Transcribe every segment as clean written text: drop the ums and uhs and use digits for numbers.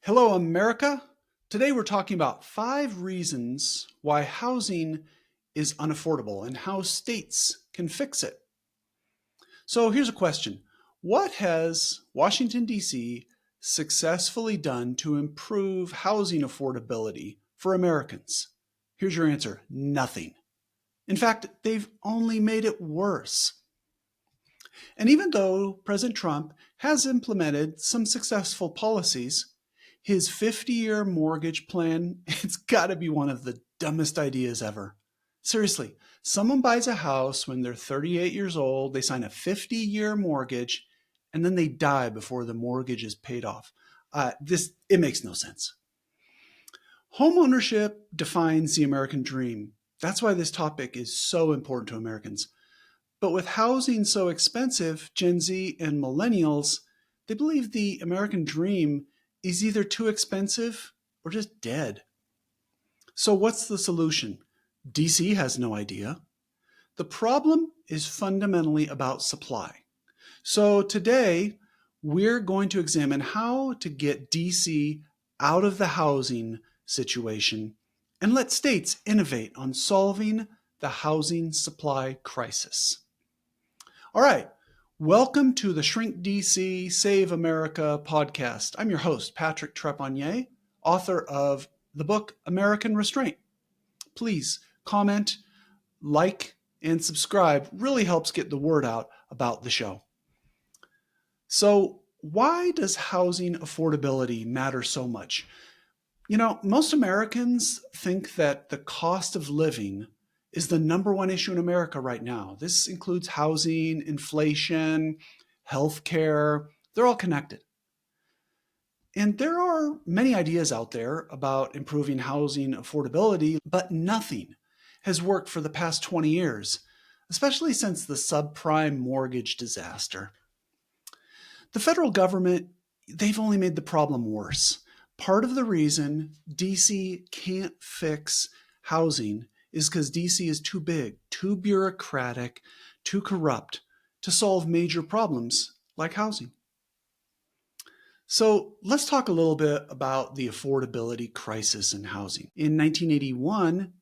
Hello, America. Today we're talking about 5 reasons why housing is unaffordable and how states can fix it. So here's a question. What has Washington, D.C. successfully done to improve housing affordability for Americans? Here's your answer. Nothing. In fact, they've only made it worse. And even though President Trump has implemented some successful policies, his 50-year mortgage plan, it's got to be one of the dumbest ideas ever. Seriously, someone buys a house when they're 38 years old, they sign a 50-year mortgage, and then they die before the mortgage is paid off. It makes no sense. Homeownership defines the American dream. That's why this topic is so important to Americans. But with housing so expensive, Gen Z and millennials, they believe the American dream is either too expensive or just dead. So what's the solution? DC has no idea. The problem is fundamentally about supply. So today, we're going to examine how to get DC out of the housing situation and let states innovate on solving the housing supply crisis. All right. Welcome to the Shrink DC Save America podcast. I'm your host, Patrick Trepanier, author of the book American Restraint. Please comment, like, and subscribe. Really helps get the word out about the show. So, why does housing affordability matter so much? Most Americans think that the cost of living is the number one issue in America right now. This includes housing, inflation, healthcare. They're all connected. And there are many ideas out there about improving housing affordability, but nothing has worked for the past 20 years, especially since the subprime mortgage disaster. The federal government, they've only made the problem worse. Part of the reason DC can't fix housing is because DC is too big, too bureaucratic, too corrupt to solve major problems like housing. So let's talk a little bit about the affordability crisis in housing. In 1981,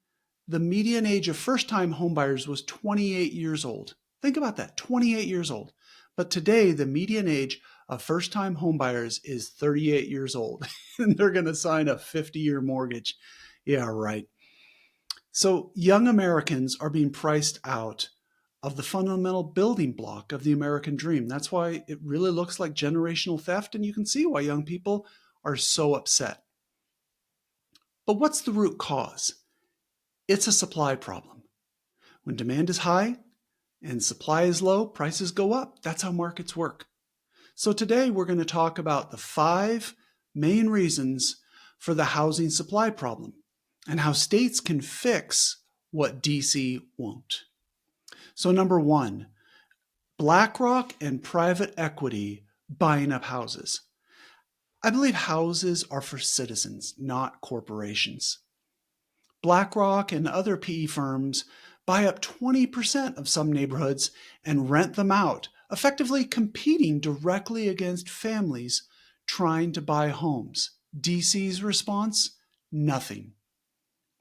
the median age of first-time homebuyers was 28 years old. Think about that, 28 years old. But today, the median age of first-time homebuyers is 38 years old, and they're going to sign a 50-year mortgage. Yeah, right. So young Americans are being priced out of the fundamental building block of the American dream. That's why it really looks like generational theft, and you can see why young people are so upset. But what's the root cause? It's a supply problem. When demand is high and supply is low, prices go up. That's how markets work. So today we're going to talk about the 5 main reasons for the housing supply problem and how states can fix what DC won't. So number 1, BlackRock and private equity buying up houses. I believe houses are for citizens, not corporations. BlackRock and other PE firms buy up 20% of some neighborhoods and rent them out, effectively competing directly against families trying to buy homes. DC's response? Nothing.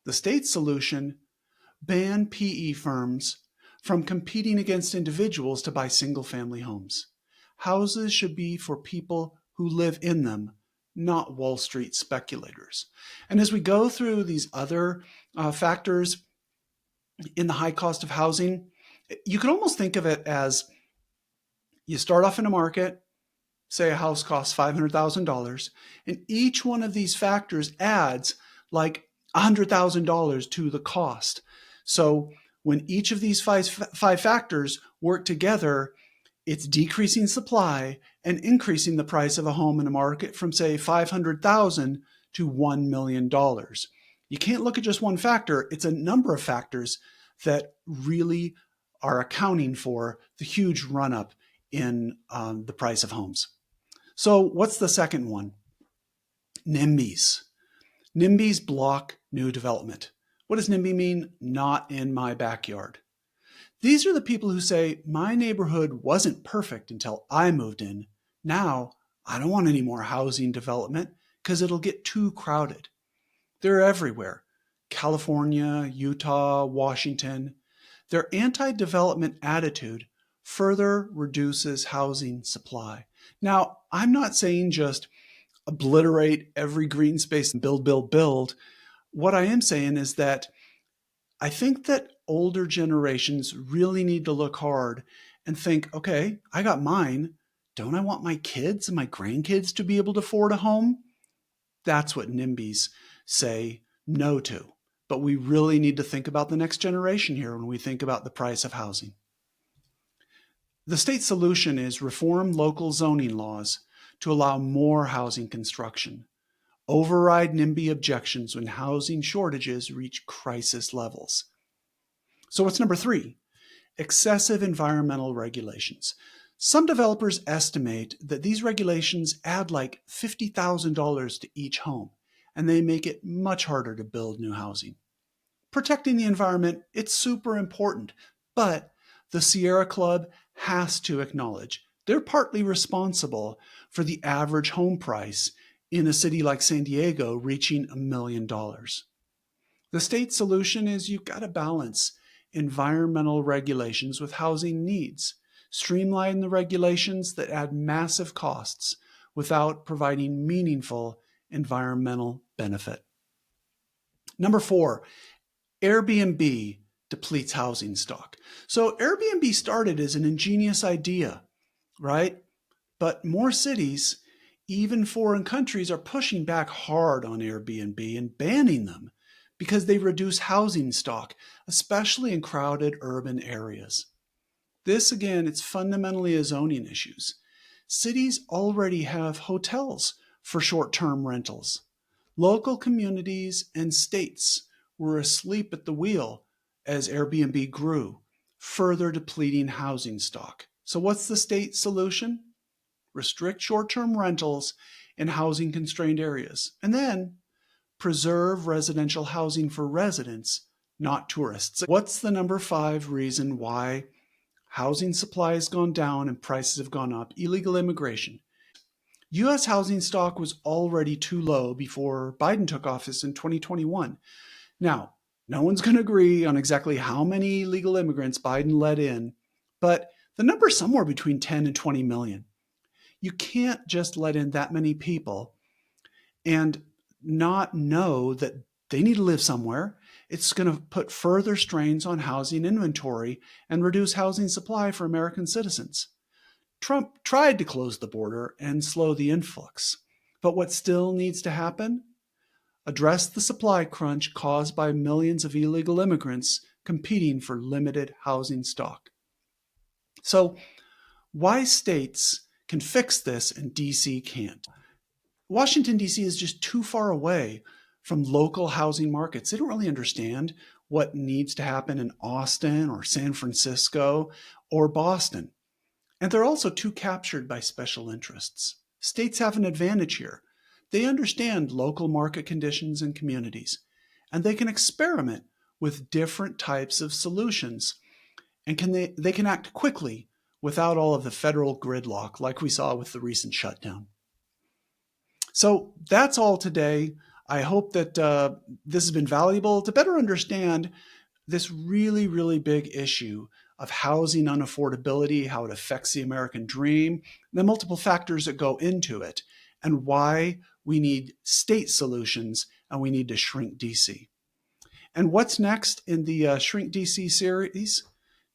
The state's solution? Ban PE firms from competing against individuals to buy single-family homes. Houses should be for people who live in them, not Wall Street speculators. And as we go through these other factors in the high cost of housing, you could almost think of it as you start off in a market, say a house costs $500,000, and each one of these factors adds like $100,000 to the cost. So when each of these five factors work together, it's decreasing supply and increasing the price of a home in a market from, say, $500,000 to $1 million. You can't look at just one factor. It's a number of factors that really are accounting for the huge run-up in the price of homes. So what's the second one? NIMBYs. NIMBYs block new development. What does NIMBY mean? Not in my backyard. These are the people who say, my neighborhood wasn't perfect until I moved in. Now, I don't want any more housing development. because it'll get too crowded. They're everywhere. California, Utah, Washington. Their anti-development attitude further reduces housing supply. Now, I'm not saying just obliterate every green space and build, build, build. What I am saying is that I think that older generations really need to look hard and think, okay, I got mine. Don't I want my kids and my grandkids to be able to afford a home? That's what NIMBYs say no to. But we really need to think about the next generation here when we think about the price of housing. The state solution is reform local zoning laws to allow more housing construction. Override NIMBY objections when housing shortages reach crisis levels. So what's number 3? Excessive environmental regulations. Some developers estimate that these regulations add like $50,000 to each home, and they make it much harder to build new housing. Protecting the environment, it's super important, but the Sierra Club has to acknowledge they're partly responsible for the average home price in a city like San Diego reaching $1 million. The state solution is you've got to balance environmental regulations with housing needs. Streamline the regulations that add massive costs without providing meaningful environmental benefit. Number 4, Airbnb depletes housing stock. So Airbnb started as an ingenious idea, right? But more cities, even foreign countries, are pushing back hard on Airbnb and banning them because they reduce housing stock, especially in crowded urban areas. This, again, it's fundamentally a zoning issue. Cities already have hotels for short-term rentals. Local communities and states were asleep at the wheel as Airbnb grew, further depleting housing stock. So what's the state solution? Restrict short-term rentals in housing-constrained areas, and then preserve residential housing for residents, not tourists. What's the number 5 reason why housing supply has gone down and prices have gone up? Illegal immigration. U.S. housing stock was already too low before Biden took office in 2021. Now, no one's going to agree on exactly how many illegal immigrants Biden let in, but the number is somewhere between 10 and 20 million. You can't just let in that many people and not know that they need to live somewhere. It's going to put further strains on housing inventory and reduce housing supply for American citizens. Trump tried to close the border and slow the influx. But what still needs to happen? Address the supply crunch caused by millions of illegal immigrants competing for limited housing stock. So, why states can fix this and DC can't? Washington, D.C. is just too far away from local housing markets. They don't really understand what needs to happen in Austin or San Francisco or Boston. And they're also too captured by special interests. States have an advantage here. They understand local market conditions and communities, and they can experiment with different types of solutions, and they can act quickly without all of the federal gridlock like we saw with the recent shutdown. So that's all today. I hope that this has been valuable to better understand this really, really big issue of housing unaffordability, how it affects the American dream, the multiple factors that go into it, and why we need state solutions and we need to shrink DC. And what's next in the Shrink DC series?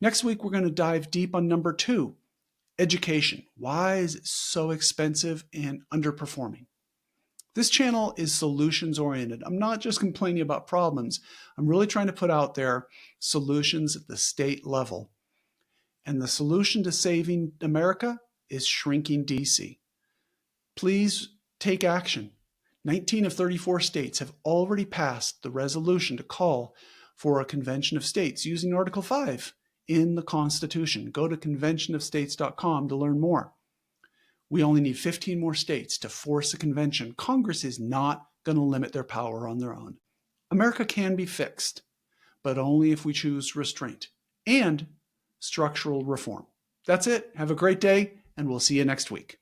Next week, we're going to dive deep on number 2, education. Why is it so expensive and underperforming? This channel is solutions oriented. I'm not just complaining about problems. I'm really trying to put out there solutions at the state level. And the solution to saving America is shrinking DC. Please take action. 19 of 34 states have already passed the resolution to call for a convention of states using Article 5 in the Constitution. Go to conventionofstates.com to learn more. We only need 15 more states to force a convention. Congress is not going to limit their power on their own. America can be fixed, but only if we choose restraint and structural reform. That's it. Have a great day, and we'll see you next week.